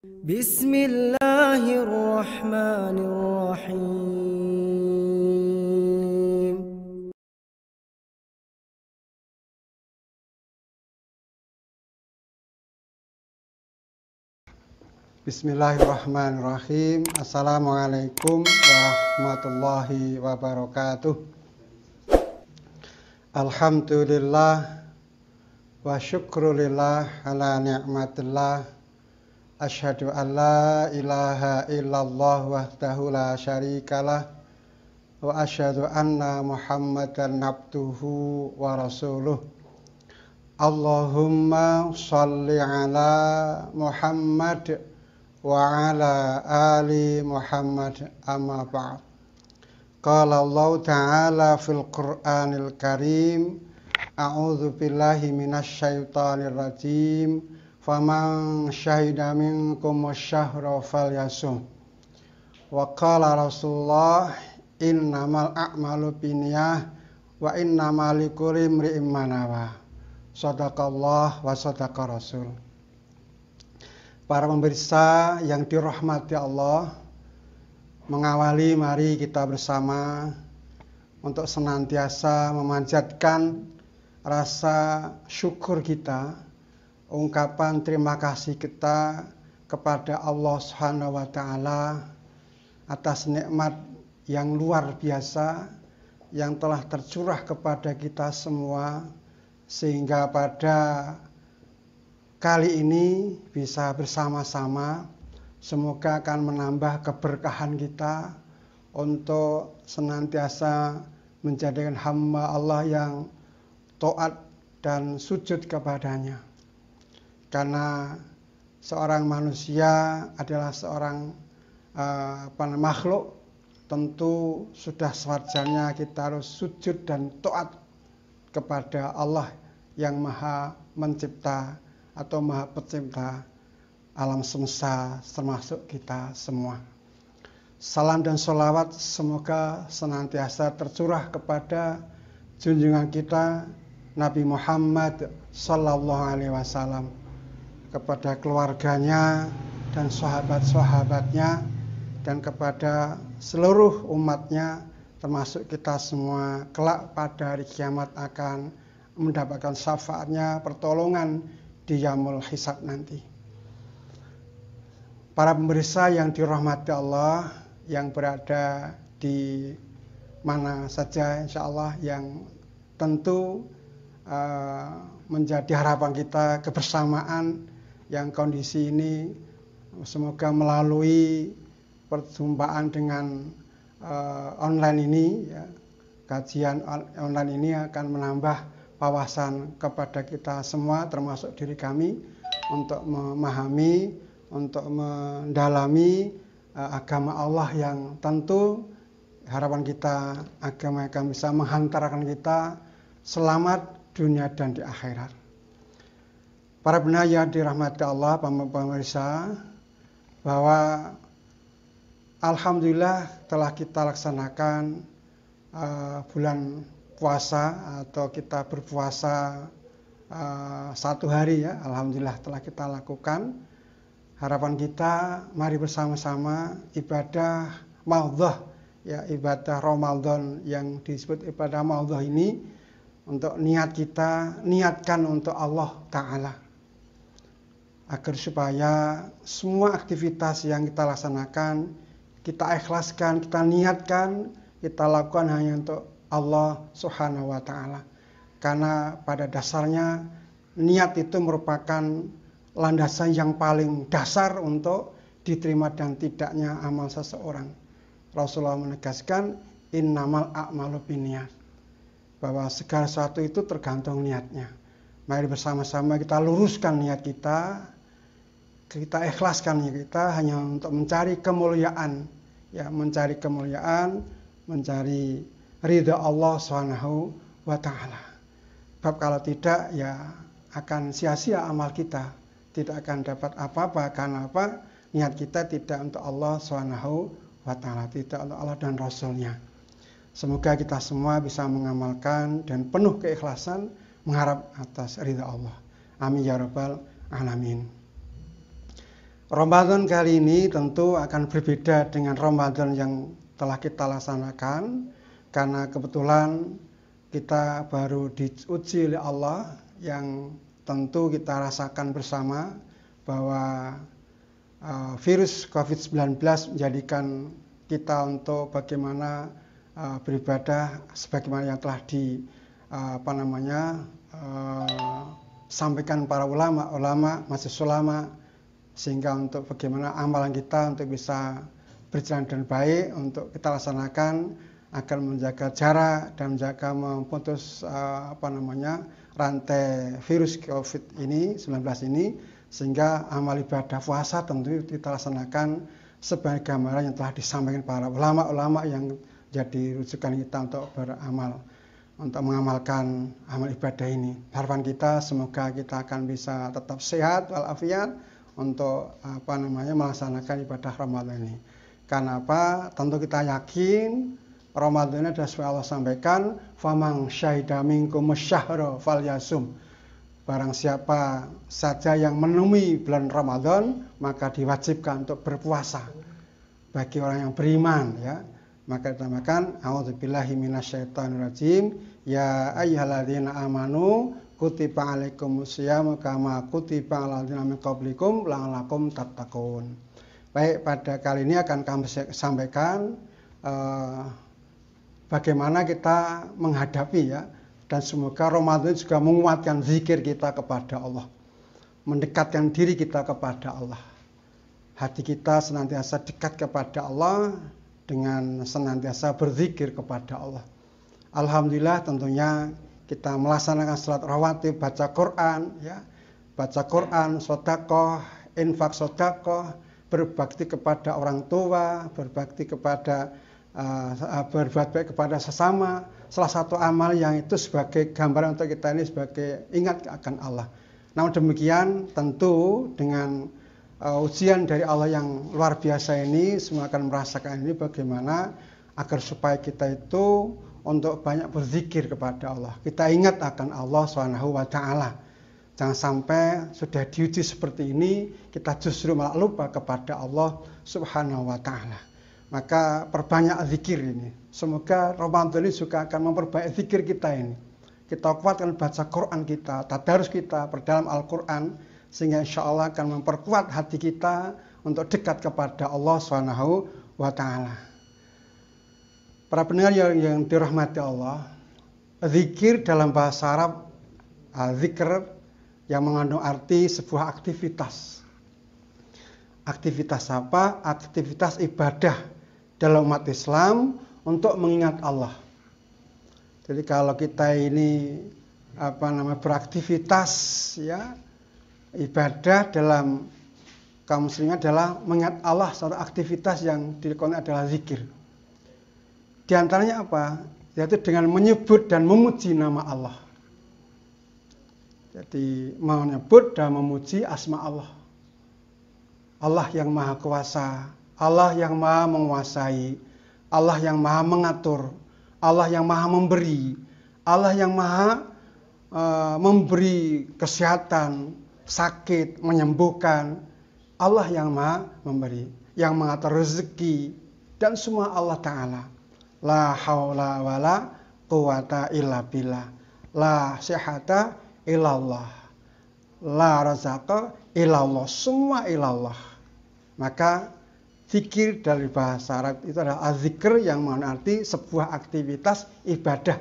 Bismillahirrahmanirrahim. Bismillahirrahmanirrahim. Assalamualaikum warahmatullahi wabarakatuh. Alhamdulillah wa syukrulillah ala ni'matillah. Asyhadu an la ilaha illallah wahdahu la syarikalah wa asyhadu anna Muhammadan abduhu wa rasuluh. Allahumma shalli ala Muhammad wa ala ali Muhammad, amma ba'd. Qala Allah ta'ala fil Qur'anil Karim, a'udzu billahi minasyaitonir rajim, faman syahida minkum asyhra falyasum. Wa qala Rasulullah, innamal a'malu binniyah wa innamal likulli imri'in ma nawa. Shadaqallah wa shadaqa Rasul. Para pemirsa yang dirahmati Allah, mengawali mari kita bersama untuk senantiasa memanjatkan rasa syukur kita, ungkapan terima kasih kita kepada Allah Subhanahu wa taala atas nikmat yang luar biasa yang telah tercurah kepada kita semua, sehingga pada kali ini bisa bersama-sama, semoga akan menambah keberkahan kita untuk senantiasa menjadikan hamba Allah yang taat dan sujud kepadanya. Karena seorang manusia adalah seorang makhluk, tentu sudah sewajarnya kita harus sujud dan taat kepada Allah yang Maha Mencipta atau Maha Pencipta alam semesta, termasuk kita semua. Salam dan sholawat semoga senantiasa tercurah kepada junjungan kita Nabi Muhammad sallallahu alaihi wasallam, kepada keluarganya dan sahabat-sahabatnya, dan kepada seluruh umatnya, termasuk kita semua, kelak pada hari kiamat akan mendapatkan syafaatnya, pertolongan di yaumul hisab nanti. Para pemirsa yang dirahmati Allah, yang berada di mana saja, insya Allah, yang tentu menjadi harapan kita kebersamaan yang kondisi ini semoga melalui perjumpaan dengan online ini, ya, kajian online ini akan menambah wawasan kepada kita semua, termasuk diri kami, untuk memahami, untuk mendalami agama Allah yang tentu harapan kita agama yang bisa menghantarkan kita selamat dunia dan di akhirat. Para benar yang dirahmati Allah, pemirsa, bahwa alhamdulillah telah kita laksanakan bulan puasa, atau kita berpuasa 1 hari, ya, alhamdulillah telah kita lakukan. Harapan kita mari bersama-sama ibadah maudhah, ya, ibadah Ramadan yang disebut ibadah maudhah ini, untuk niatkan untuk Allah Ta'ala, agar supaya semua aktivitas yang kita laksanakan, kita ikhlaskan, kita niatkan, kita lakukan hanya untuk Allah Subhanahu wa taala. Karena pada dasarnya niat itu merupakan landasan yang paling dasar untuk diterima dan tidaknya amal seseorang. Rasulullah menegaskan innamal a'malu binniyat, bahwa segala sesuatu itu tergantung niatnya. Mari bersama-sama kita luruskan niat kita, kita ikhlaskan niat kita hanya untuk mencari kemuliaan, ya, mencari kemuliaan, mencari ridha Allah Subhanahu wa taala. Sebab kalau tidak, ya akan sia-sia amal kita, tidak akan dapat apa-apa. Karena apa? Niat kita tidak untuk Allah Subhanahu wa taala, tidak untuk Allah dan Rasul-Nya. Semoga kita semua bisa mengamalkan dan penuh keikhlasan mengharap atas ridha Allah. Amin ya rabbal alamin. Ramadan kali ini tentu akan berbeda dengan Ramadan yang telah kita laksanakan, karena kebetulan kita baru diuji oleh Allah, yang tentu kita rasakan bersama bahwa virus COVID-19 menjadikan kita untuk bagaimana beribadah sebagaimana yang telah sampaikan para ulama, majelis ulama, sehingga untuk bagaimana amalan kita untuk bisa berjalan dengan baik, untuk kita laksanakan agar menjaga jarak dan menjaga memutus rantai virus COVID-19 ini, sehingga amal ibadah puasa tentu kita laksanakan sebagai gambaran yang telah disampaikan para ulama-ulama yang jadi rujukan kita untuk beramal, untuk mengamalkan amal ibadah ini. Harapan kita semoga kita akan bisa tetap sehat walafiat untuk melaksanakan ibadah Ramadan ini. Karena apa? Tentu kita yakin Ramadan ini adalah sesuai Allah sampaikan, famang syahida minkum syahra falyasum. Barang siapa saja yang menemui bulan Ramadan, maka diwajibkan untuk berpuasa. Bagi orang yang beriman, ya, maka ditamakan a'udzubillahi minasyaitonirrajim, ya ayyuhalladzina amanu kutiba alaikumusyamu kama kutiba alal ladzina min qablikum la'allakum tattaqun. Baik, pada kali ini akan kami sampaikan bagaimana kita menghadapi, ya, dan semoga Ramadan juga menguatkan zikir kita kepada Allah, mendekatkan diri kita kepada Allah. Hati kita senantiasa dekat kepada Allah dengan senantiasa berzikir kepada Allah. Alhamdulillah tentunya kita melaksanakan salat rawatib, baca Quran, ya, baca Quran, sedekah, infak sedekah, berbakti kepada orang tua, berbakti kepada berbuat baik kepada sesama. Salah satu amal yang itu sebagai gambaran untuk kita ini sebagai ingat akan Allah. Namun demikian tentu dengan ujian dari Allah yang luar biasa ini, semua akan merasakan ini bagaimana agar supaya kita itu untuk banyak berzikir kepada Allah. Kita ingat akan Allah SWT. Jangan sampai sudah diuji seperti ini, kita justru malah lupa kepada Allah SWT. Maka perbanyak zikir ini. Semoga Ramadan ini juga akan memperbaiki zikir kita ini. Kita kuatkan baca Quran kita, tadarus kita berdalam Al-Quran, sehingga insya Allah akan memperkuat hati kita untuk dekat kepada Allah SWT. Para pendengar yang dirahmati Allah, zikir dalam bahasa Arab, zikr, yang mengandung arti sebuah aktivitas. Aktivitas apa? Aktivitas ibadah dalam umat Islam untuk mengingat Allah. Jadi kalau kita ini beraktivitas, ya, ibadah dalam kaum muslimin adalah mengingat Allah, suatu aktivitas yang dilakukan adalah zikir. Di antaranya apa? Yaitu dengan menyebut dan memuji nama Allah. Jadi menyebut dan memuji asma Allah. Allah yang maha kuasa, Allah yang maha menguasai, Allah yang maha mengatur, Allah yang maha memberi, Allah yang maha memberi kesehatan, sakit, menyembuhkan, Allah yang maha memberi, yang mengatur rezeki, dan semua Allah Ta'ala. La haula wa la quwata illa billah, la sihata illallah, la razaqa illallah, semua illallah. Maka zikir dari bahasa Arab itu adalah az-zikr, yang mengerti sebuah aktivitas ibadah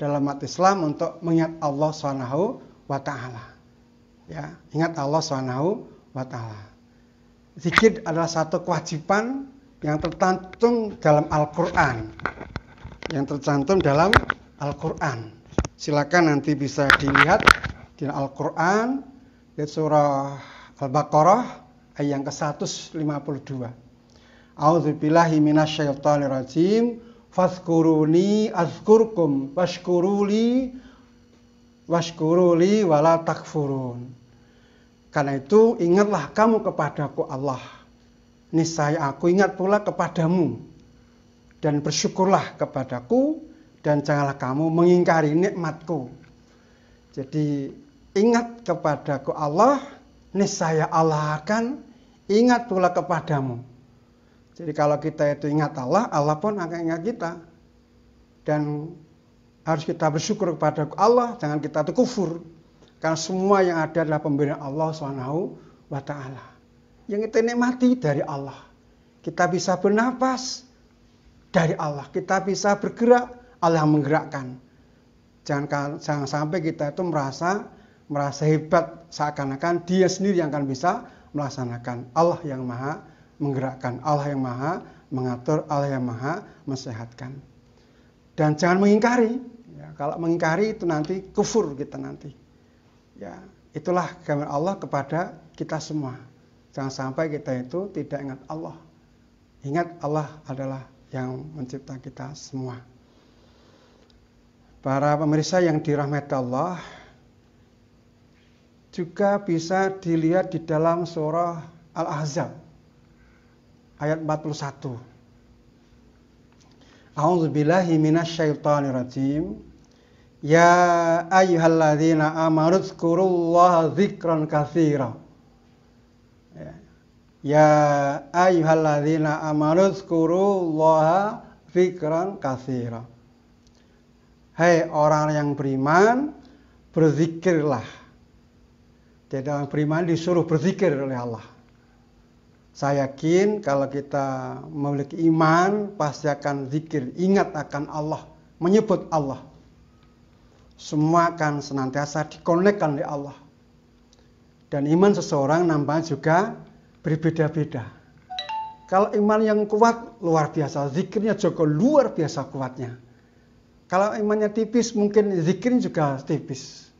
dalam umat Islam untuk mengingat Allah SWT. Ya, ingat Allah SWT. Zikir adalah satu kewajiban yang tercantum dalam Al-Quran. Silakan nanti bisa dilihat di Al-Quran, di surah Al-Baqarah ayat yang ke-152. A'udzubillahi minasyaitonirrajim. Fadhkuruni azkurkum washkuruli wala takfurun. Karena itu ingatlah kamu kepadaku Allah, niscaya aku ingat pula kepadamu, dan bersyukurlah kepadaku, dan janganlah kamu mengingkari nikmatku. Jadi ingat kepadaku Allah, niscaya Allah akan ingat pula kepadamu. Jadi kalau kita itu ingat Allah, Allah pun akan ingat kita. Dan harus kita bersyukur kepada Allah, jangan kita itu kufur. Karena semua yang ada adalah pemberian Allah SWT. Yang kita nikmati dari Allah. Kita bisa bernapas dari Allah. Kita bisa bergerak, Allah yang menggerakkan. Jangan sampai kita itu merasa hebat seakan-akan dia sendiri yang akan bisa melaksanakan. Allah yang maha menggerakkan, Allah yang maha mengatur, Allah yang maha mensehatkan. Dan jangan mengingkari. Ya, kalau mengingkari itu nanti kufur kita nanti. Ya, itulah gambar Allah kepada kita semua. Jangan sampai kita itu tidak ingat Allah. Ingat Allah adalah yang mencipta kita semua. Para pemirsa yang dirahmati Allah, juga bisa dilihat di dalam surah Al-Ahzab ayat 41. A'udzubillahi minasyaitonirrajim. Ya ayyuhalladzina amanu dzkurullaha dzikran katsira. Ya ayyuhalladzina amanu dzkurullaha dzikran katsira. Hai orang yang beriman, berzikirlah. Jadi orang beriman disuruh berzikir oleh Allah. Saya yakin kalau kita memiliki iman, pasti akan zikir, ingat akan Allah, menyebut Allah. Semua akan senantiasa dikonekkan oleh Allah. Dan iman seseorang nampaknya juga berbeda-beda. Kalau iman yang kuat, luar biasa. Zikirnya juga luar biasa kuatnya. Kalau imannya tipis, mungkin zikirnya juga tipis.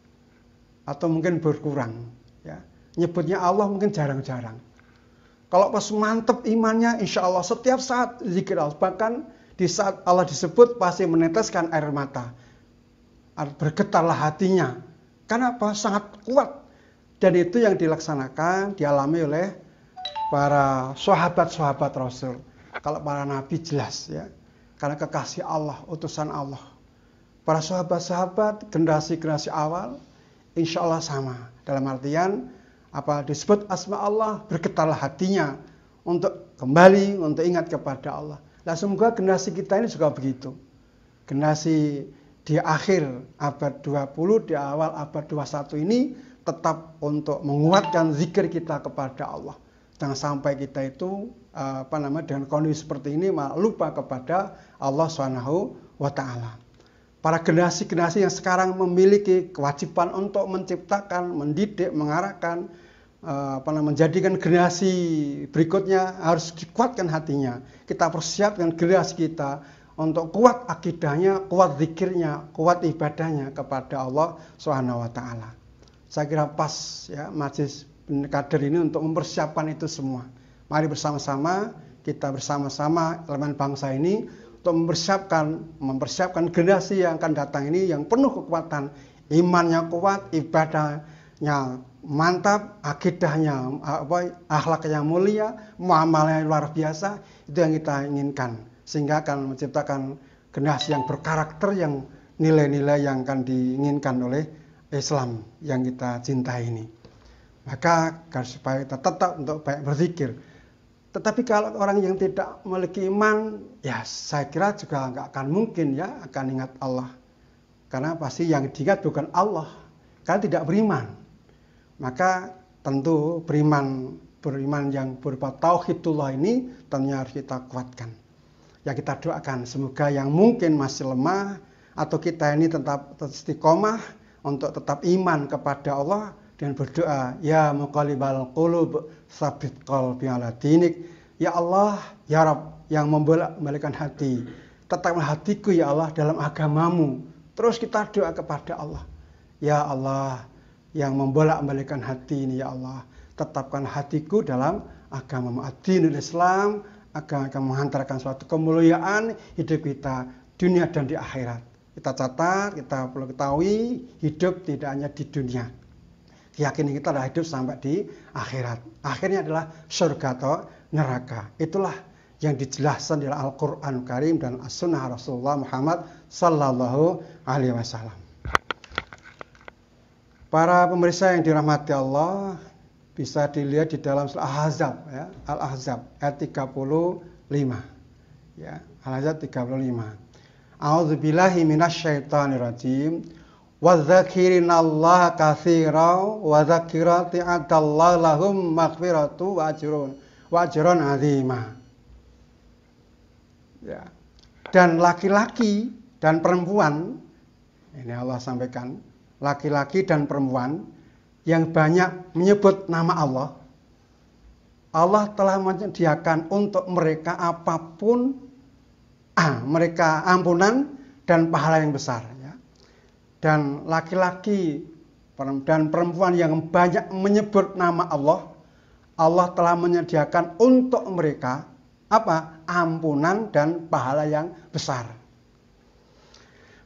Atau mungkin berkurang. Ya. Nyebutnya Allah mungkin jarang-jarang. Kalau pas mantep imannya, insya Allah setiap saat zikir Allah. Bahkan di saat Allah disebut pasti meneteskan air mata. Bergetarlah hatinya. Karena apa? Sangat kuat. Dan itu yang dilaksanakan, dialami oleh para sahabat-sahabat Rasul. Kalau para nabi jelas ya. Karena kekasih Allah, utusan Allah. Para sahabat-sahabat, generasi-generasi awal, insya Allah sama. Dalam artian, apa disebut asma Allah, bergetarlah hatinya untuk kembali, untuk ingat kepada Allah. Nah, semoga generasi kita ini juga begitu. Generasi di akhir abad 20, di awal abad 21 ini tetap untuk menguatkan zikir kita kepada Allah. Jangan sampai kita itu dengan kondisi seperti ini malah lupa kepada Allah SWT. Para generasi-generasi yang sekarang memiliki kewajiban untuk menciptakan, mendidik, mengarahkan, menjadikan generasi berikutnya harus dikuatkan hatinya. Kita persiapkan generasi kita untuk kuat akidahnya, kuat zikirnya, kuat ibadahnya kepada Allah SWT. Saya kira pas ya majelis kader ini untuk mempersiapkan itu semua. Mari bersama-sama, kita bersama-sama elemen bangsa ini untuk mempersiapkan generasi yang akan datang ini yang penuh kekuatan, imannya kuat, ibadahnya mantap, akidahnya akhlaknya mulia, muamalahnya luar biasa. Itu yang kita inginkan, sehingga akan menciptakan generasi yang berkarakter, yang nilai-nilai yang akan diinginkan oleh Islam yang kita cintai ini. Maka supaya kita tetap untuk baik berzikir. Tetapi kalau orang yang tidak memiliki iman, ya saya kira juga nggak akan mungkin ya akan ingat Allah. Karena pasti yang diingat bukan Allah, karena tidak beriman. Maka tentu beriman yang berupa tauhidullah ini tentunya harus kita kuatkan. Ya kita doakan semoga yang mungkin masih lemah atau kita ini tetap istiqomah untuk tetap iman kepada Allah dan berdoa, ya muqallibal qulub tsabbit qalbi ala dinik. Ya Allah, ya Rabb yang membolak-balikkan hati, tetaplah hatiku ya Allah dalam agamamu. Terus kita doa kepada Allah. Ya Allah yang membolak-balikkan hati ini ya Allah, tetapkan hatiku dalam agamamu. Ad-dinul Islam akan menghantarkan suatu kemuliaan hidup kita dunia dan di akhirat. Kita catat, kita perlu ketahui hidup tidak hanya di dunia. Keyakinan kita adalah hidup sampai di akhirat. Akhirnya adalah surga atau neraka. Itulah yang dijelaskan dalam Al-Quran Karim dan As-Sunnah Rasulullah Muhammad Sallallahu Alaihi Wasallam. Para pemirsa yang dirahmati Allah, Bisa dilihat di dalam surah Al-Ahzab ya, Al-Ahzab ayat 35. Ya, Al-Ahzab 35. A'udzubillahi minasyaitonirrajim. Wadzakirinallaha katsiran wa dzakirati adallahu lahum maghfiratu wa ajrun azima. Ya. Dan laki-laki dan perempuan, ini Allah sampaikan, laki-laki dan perempuan yang banyak menyebut nama Allah, Allah telah menyediakan untuk mereka apapun, mereka ampunan dan pahala yang besar. Ya. Dan laki-laki dan perempuan yang banyak menyebut nama Allah, Allah telah menyediakan untuk mereka apa? Ampunan dan pahala yang besar.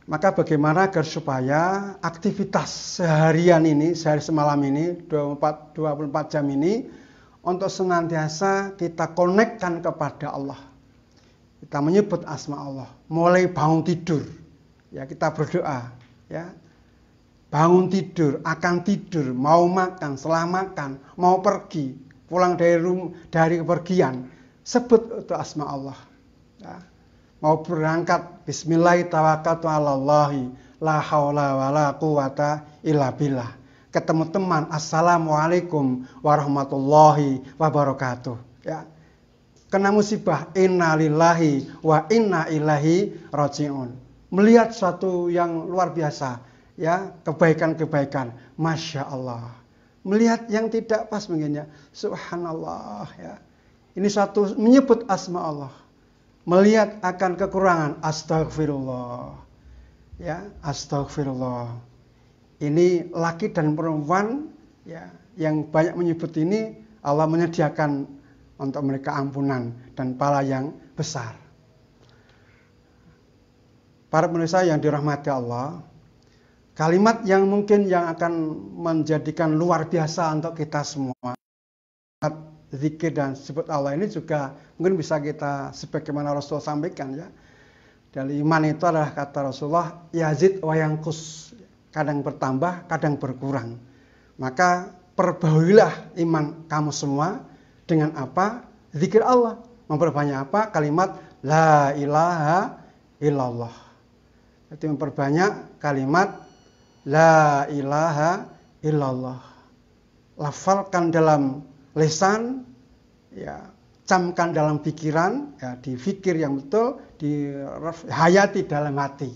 Maka bagaimana agar supaya aktivitas seharian ini, sehari semalam ini, 24 jam ini, untuk senantiasa kita konekkan kepada Allah. Kita menyebut asma Allah. Mulai bangun tidur, ya kita berdoa. Ya. Bangun tidur, akan tidur, mau makan, setelah makan, mau pergi, pulang dari kepergian, sebut itu asma Allah. Ya. Mau berangkat, bismillahirrahmanirrahim, la haula wa la quwata illa billah. Ketemu teman, assalamualaikum warahmatullahi wabarakatuh. Ya. Kena musibah, innalillahi wa inna ilaihi raji'un. Melihat suatu yang luar biasa, ya, kebaikan-kebaikan, masya Allah. Melihat yang tidak pas mungkinnya, subhanallah. Ya. Ini suatu menyebut asma Allah. Melihat akan kekurangan, astagfirullah. Ya, astagfirullah. Ini laki dan perempuan ya, yang banyak menyebut ini, Allah menyediakan untuk mereka ampunan dan pahala yang besar. Para pemirsa yang dirahmati Allah, kalimat yang mungkin yang akan menjadikan luar biasa untuk kita semua, zikir dan sebut Allah ini juga mungkin bisa kita sebagaimana Rasul sampaikan ya. Dari iman itu adalah kata Rasulullah, yazid wa yanqus, kadang bertambah, kadang berkurang. Maka perbauilah iman kamu semua dengan apa? Zikir Allah. Memperbanyak apa? Kalimat la ilaha illallah. Jadi memperbanyak kalimat la ilaha illallah. Lafalkan dalam lisan, ya, camkan dalam pikiran, ya, difikir yang betul, dihayati dalam hati.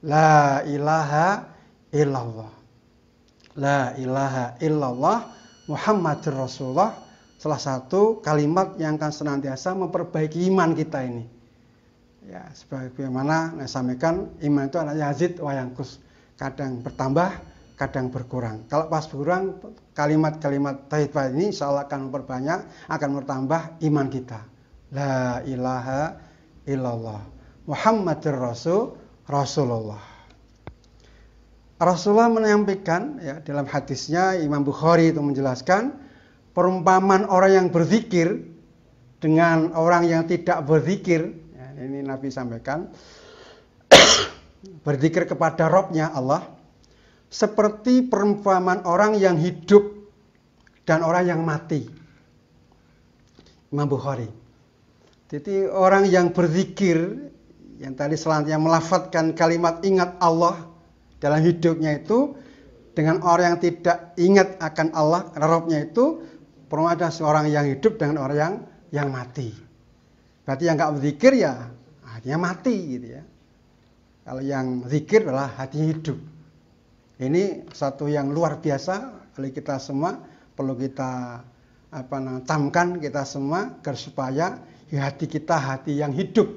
La ilaha illallah. La ilaha illallah Muhammadur Rasulullah. Salah satu kalimat yang akan senantiasa memperbaiki iman kita ini. Ya, sebagaimana saya sampaikan, iman itu adalah yazid wa yanqus. Kadang bertambah, kadang berkurang. Kalau pas berkurang, kalimat-kalimat thayyibah ini insyaallah akan memperbanyak, akan bertambah iman kita. La ilaha illallah Muhammadur Rasulullah. Rasulullah menyampaikan ya, dalam hadisnya, Imam Bukhari itu menjelaskan perumpamaan orang yang berzikir dengan orang yang tidak berzikir. Ya, ini Nabi sampaikan, berzikir kepada Rabb-nya Allah seperti perumpamaan orang yang hidup dan orang yang mati. Imam Bukhari. Jadi orang yang berzikir, yang tadi selanjutnya melafadzkan kalimat ingat Allah dalam hidupnya itu, dengan orang yang tidak ingat akan Allah, Rabb-nya itu, perumpamaan ada seorang yang hidup dengan orang yang mati. Berarti yang nggak berzikir ya hatinya mati gitu ya. Kalau yang zikir adalah hatinya hidup. Ini satu yang luar biasa oleh kita semua, perlu kita camkan kita semua agar supaya hati kita hati yang hidup.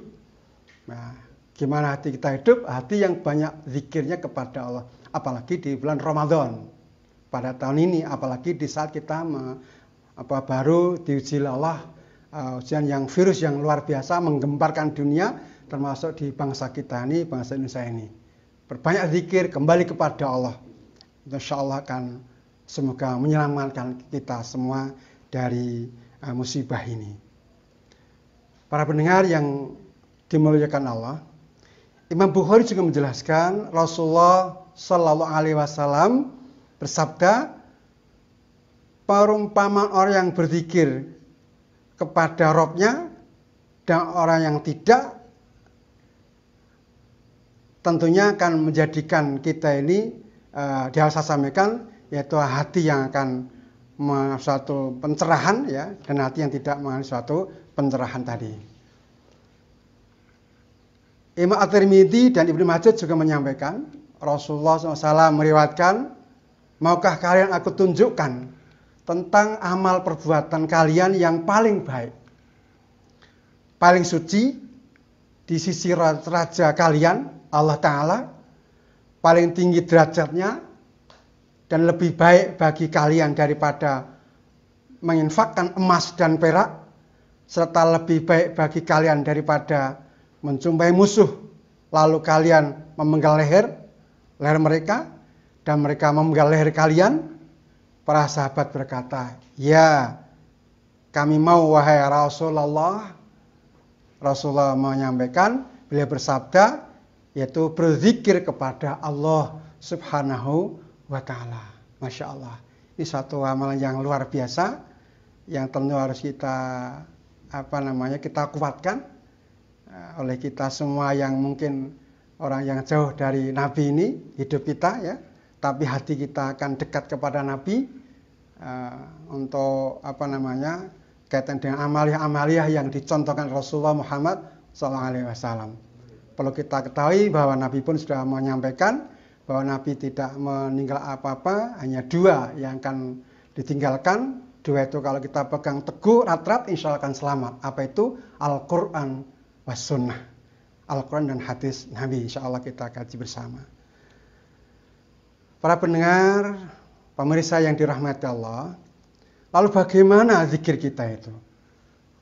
Nah, gimana hati kita hidup? Hati yang banyak zikirnya kepada Allah. Apalagi di bulan Ramadan pada tahun ini, apalagi di saat kita baru diuji Allah, ujian yang virus yang luar biasa menggemparkan dunia, termasuk di bangsa kita ini, bangsa Indonesia ini. Berbanyak zikir, kembali kepada Allah. Insya Allah akan semoga menyelamatkan kita semua dari musibah ini. Para pendengar yang dimuliakan Allah, Imam Bukhari juga menjelaskan Rasulullah Shallallahu Alaihi Wasallam bersabda, perumpamaan orang yang berzikir kepada Robnya dan orang yang tidak, tentunya akan menjadikan kita ini di awal saya sampaikan, yaitu hati yang akan suatu pencerahan ya, dan hati yang tidak mengalami suatu pencerahan tadi. Imam At-Tirmidzi dan Ibnu Majah juga menyampaikan, Rasulullah SAW meriwayatkan, maukah kalian aku tunjukkan tentang amal perbuatan kalian yang paling baik, paling suci di sisi raja kalian, Allah Ta'ala, paling tinggi derajatnya, dan lebih baik bagi kalian daripada menginfakkan emas dan perak, serta lebih baik bagi kalian daripada menjumpai musuh, lalu kalian memenggal leher mereka, dan mereka memenggal leher kalian. Para sahabat berkata, ya kami mau wahai Rasulullah. Rasulullah menyampaikan, beliau bersabda, yaitu berzikir kepada Allah Subhanahu wa Ta'ala. Masya Allah, ini suatu amalan yang luar biasa yang tentu harus kita kita kuatkan oleh kita semua yang mungkin orang yang jauh dari Nabi ini, hidup kita ya, tapi hati kita akan dekat kepada Nabi untuk kaitan dengan amalia-amalia yang dicontohkan Rasulullah Muhammad SAW. Perlu kita ketahui bahwa Nabi pun sudah menyampaikan bahwa Nabi tidak meninggal apa-apa, hanya 2 yang akan ditinggalkan. 2 itu kalau kita pegang teguh erat-erat, insya Allah akan selamat. Apa itu? Al-Quran was sunnah. Al-Quran dan hadis Nabi, insya Allah kita kaji bersama. Para pendengar, pemirsa yang dirahmati Allah, lalu bagaimana zikir kita itu?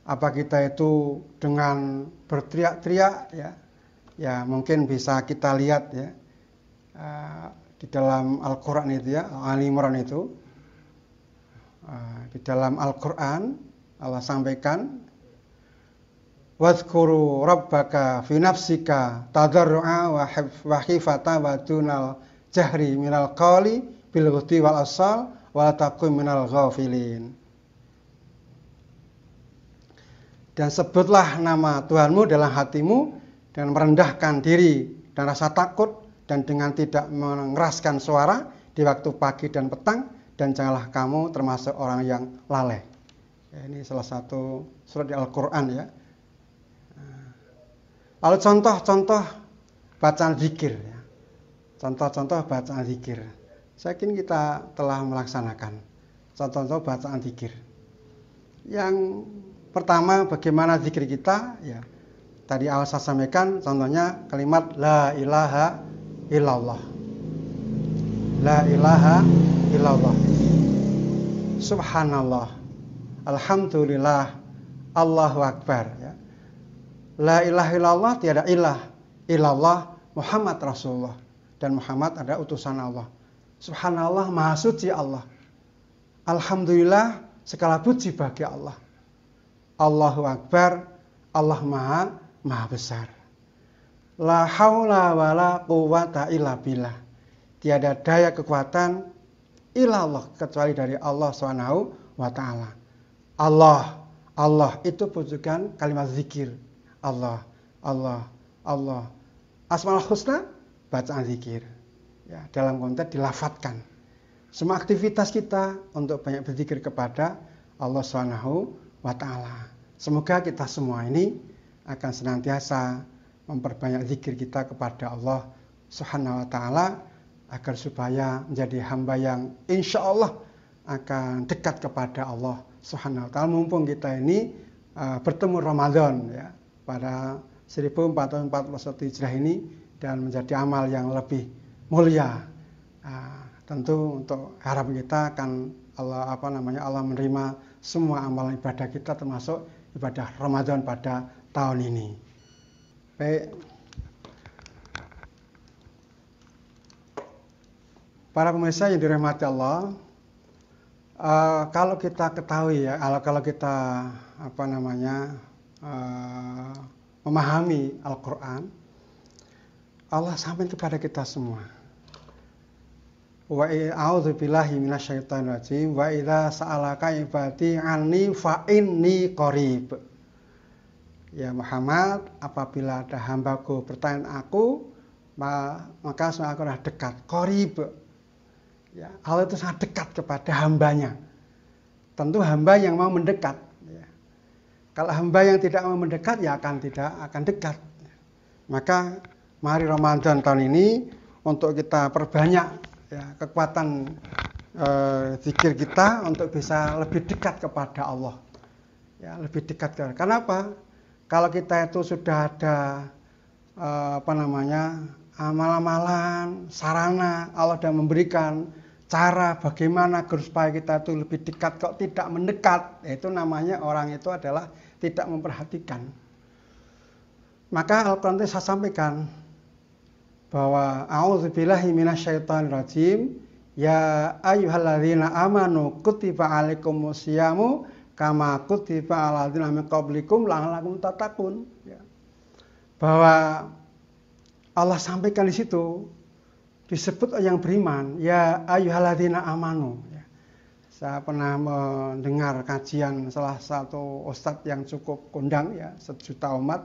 Apa kita itu dengan berteriak-teriak ya? Ya mungkin bisa kita lihat ya di dalam Al-Quran itu ya, Al-Imran itu, di dalam Al-Quran Allah sampaikan, wadhkuru rabbaka fi nafsika tadarru'a wa khifata wa dunal jahri minal qawli bil ghudwi wal asal wa la takun minal ghafilin. Dan sebutlah nama Tuhanmu dalam hatimu dengan merendahkan diri dan rasa takut, dan dengan tidak mengeraskan suara di waktu pagi dan petang, dan janganlah kamu termasuk orang yang lalai. Ya, ini salah satu surat di Al-Quran ya. Lalu contoh-contoh bacaan zikir ya. Contoh-contoh bacaan zikir. Saya yakin kita telah melaksanakan contoh-contoh bacaan zikir. Yang pertama, bagaimana zikir kita ya. Tadi awal saya sampaikan contohnya kalimat la ilaha illallah. La ilaha illallah. Subhanallah. Alhamdulillah. Allahu akbar ya. La ilaha illallah, tiada ilah illallah, Muhammad Rasulullah, dan Muhammad adalah utusan Allah. Subhanallah, maha suci Allah. Alhamdulillah, segala puji bagi Allah. Allahu akbar, Allah maha besar. La haula wala quwata illa billah. Tiada daya kekuatan illallah kecuali dari Allah Subhanahu wa taala. Allah itu pujukan kalimat zikir. Allah. Asmaul Husna, bacaan zikir. Ya, dalam konteks dilafadzkan. Semua aktivitas kita untuk banyak berzikir kepada Allah Subhanahu wa taala. Semoga kita semua ini akan senantiasa memperbanyak zikir kita kepada Allah Subhanahu wa taala, agar supaya menjadi hamba yang insya Allah akan dekat kepada Allah Subhanahu wa taala. Mumpung kita ini bertemu Ramadan ya, pada 1441 Hijrah ini, dan menjadi amal yang lebih mulia. Tentu untuk harapan kita akan Allah menerima semua amalan ibadah kita, termasuk ibadah Ramadan pada tahun ini. Baik. Para pemirsa yang dirahmati Allah, kalau kita ketahui ya, kalau kita memahami Al-Quran, Allah sampaikan kepada kita semua. Wa a'udzubillahi minasyaitonirrajim. Wa idza sa'alaka ibadi anni fa inni qarib. Ya Muhammad, apabila ada hambaku bertanya aku, maka aku adalah dekat. Qarib. Ya, Allah itu sangat dekat kepada hambanya. Tentu hamba yang mau mendekat. Ya. Kalau hamba yang tidak mau mendekat, ya tidak akan dekat. Maka mari Ramadan tahun ini untuk kita perbanyak ya, kekuatan zikir kita untuk bisa lebih dekat kepada Allah. Ya, lebih dekat. Kenapa? Kalau kita itu sudah ada amalan-amalan, sarana, Allah sudah memberikan cara bagaimana supaya kita itu lebih dekat kok tidak mendekat, itu namanya orang itu adalah tidak memperhatikan. Maka Al-Quran itu saya sampaikan bahwa a'udzubillahi minasyaitonirrajim, ya ayyuhalladzina amanu kutiba alaikumusyamu kama kutiba alal ladzina min qablikum la'allakum tattaqun. Ya. Bahwa Allah sampaikan di situ disebut yang beriman, ya ayyuhalladzina amanu. Ya. Saya pernah mendengar kajian salah satu ustadz yang cukup kondang ya, 1 juta umat,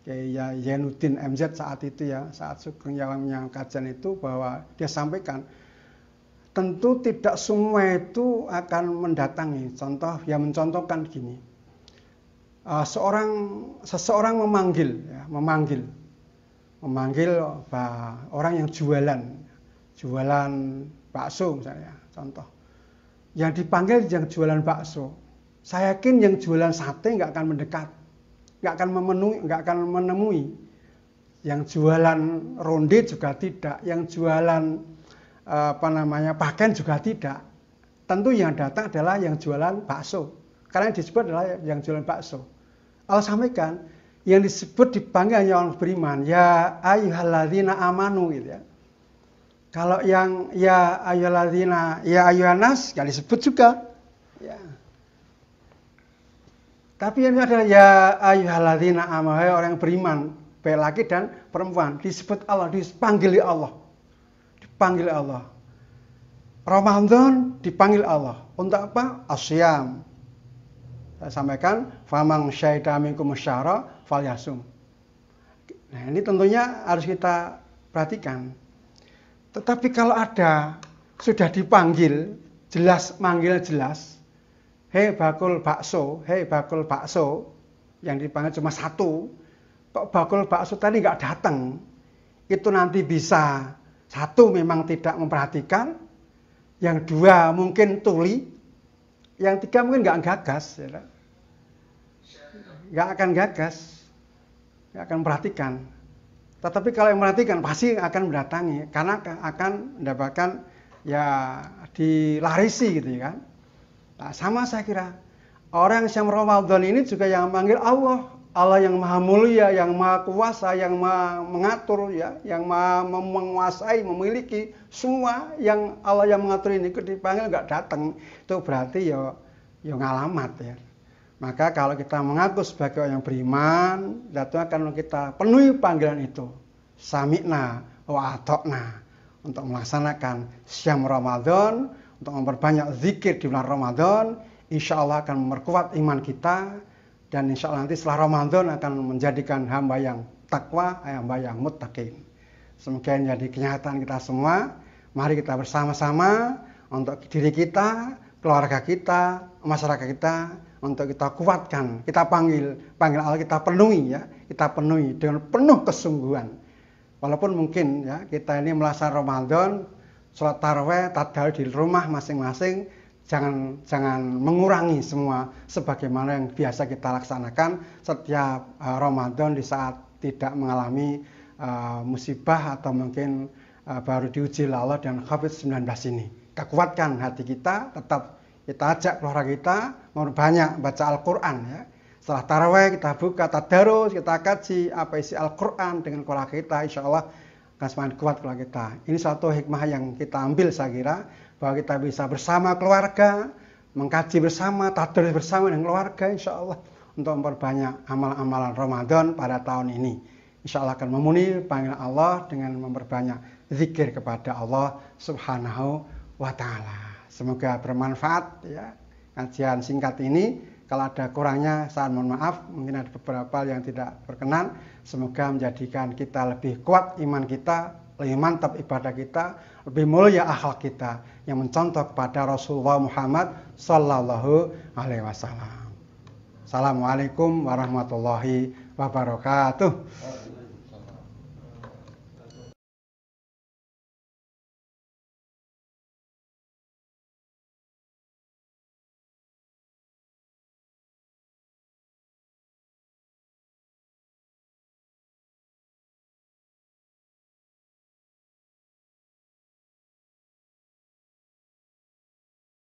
kayak Zainuddin MZ saat itu ya, saat Sugeng yang kajian itu, bahwa dia sampaikan tentu tidak semua itu akan mendatangi. Contoh, ya mencontohkan gini, seseorang memanggil orang yang jualan bakso misalnya, contoh, yang dipanggil yang jualan bakso, saya yakin yang jualan sate nggak akan mendekat, nggak akan menemui. Yang jualan ronde juga tidak, yang jualan pakaian juga tidak. Tentu yang datang adalah yang jualan bakso, karena yang disebut adalah yang jualan bakso. Allah sampaikan yang disebut dipanggil hanya orang beriman, ya ayyuhalladzina amanu gitu ya. Kalau yang ya ayyuhalladzina, ya ayyuhannas enggak disebut juga. Ya. Tapi yang adalah ya ayyuhalladzina amanu, orang yang beriman, baik laki dan perempuan, disebut Allah, dipanggil Allah. Dipanggil Allah. Ramadan dipanggil Allah. Untuk apa? Asyam. Saya sampaikan, famang syahida minkum syahra falyasum. Nah, ini tentunya harus kita perhatikan. Tetapi kalau ada sudah dipanggil, jelas manggil jelas, hei bakul bakso, yang dipanggil cuma satu, kok bakul bakso tadi nggak datang, itu nanti bisa satu memang tidak memperhatikan, yang dua mungkin tuli, yang tiga mungkin nggak gagas, ya. Nggak akan gagas, nggak akan perhatikan. Tetapi kalau yang perhatikan pasti akan mendatangi, karena akan mendapatkan ya dilarisi gitu kan. Nah, sama saya kira orang yang Ramadan ini juga yang memanggil Allah, Allah yang maha mulia, yang maha kuasa, yang maha mengatur ya, yang maha menguasai, memiliki semua, yang Allah yang mengatur ini dipanggil nggak datang, itu berarti ya ngalamat ya. Maka kalau kita mengaku sebagai orang yang beriman, tentu akan kita penuhi panggilan itu. Sami'na wa ata'na, untuk melaksanakan syam Ramadan, untuk memperbanyak zikir di bulan Ramadan, insya Allah akan memperkuat iman kita, dan insya Allah nanti setelah Ramadan akan menjadikan hamba yang takwa, hamba yang muttaqin. Semoga jadi kenyataan kita semua. Mari kita bersama-sama untuk diri kita, keluarga kita, masyarakat kita, untuk kita kuatkan, kita panggil Allah, kita penuhi ya, kita penuhi dengan penuh kesungguhan. Walaupun mungkin ya kita ini melaksanakan Ramadan, sholat tarawih, tadarus di rumah masing-masing, jangan mengurangi semua sebagaimana yang biasa kita laksanakan setiap Ramadan di saat tidak mengalami musibah atau mungkin baru diuji Allah dan COVID-19 ini. Kita kuatkan hati kita, tetap kita ajak keluarga kita memperbanyak baca Al-Quran ya. Setelah tarawih kita buka tadarus, kita kaji apa isi Al-Quran dengan keluarga kita, insya Allah akan semakin kuat keluarga kita. Ini suatu hikmah yang kita ambil saya kira, bahwa kita bisa bersama keluarga, mengkaji bersama, tadarus bersama dengan keluarga, insya Allah untuk memperbanyak amalan-amalan Ramadan pada tahun ini. Insya Allah akan memenuhi panggilan Allah dengan memperbanyak zikir kepada Allah Subhanahu wa taala. Semoga bermanfaat ya kajian singkat ini. Kalau ada kurangnya saya mohon maaf, mungkin ada beberapa yang tidak berkenan. Semoga menjadikan kita lebih kuat iman kita, lebih mantap ibadah kita, lebih mulia akhlak kita yang mencontoh kepada Rasulullah Muhammad sallallahu alaihi wasallam. Assalamualaikum warahmatullahi wabarakatuh.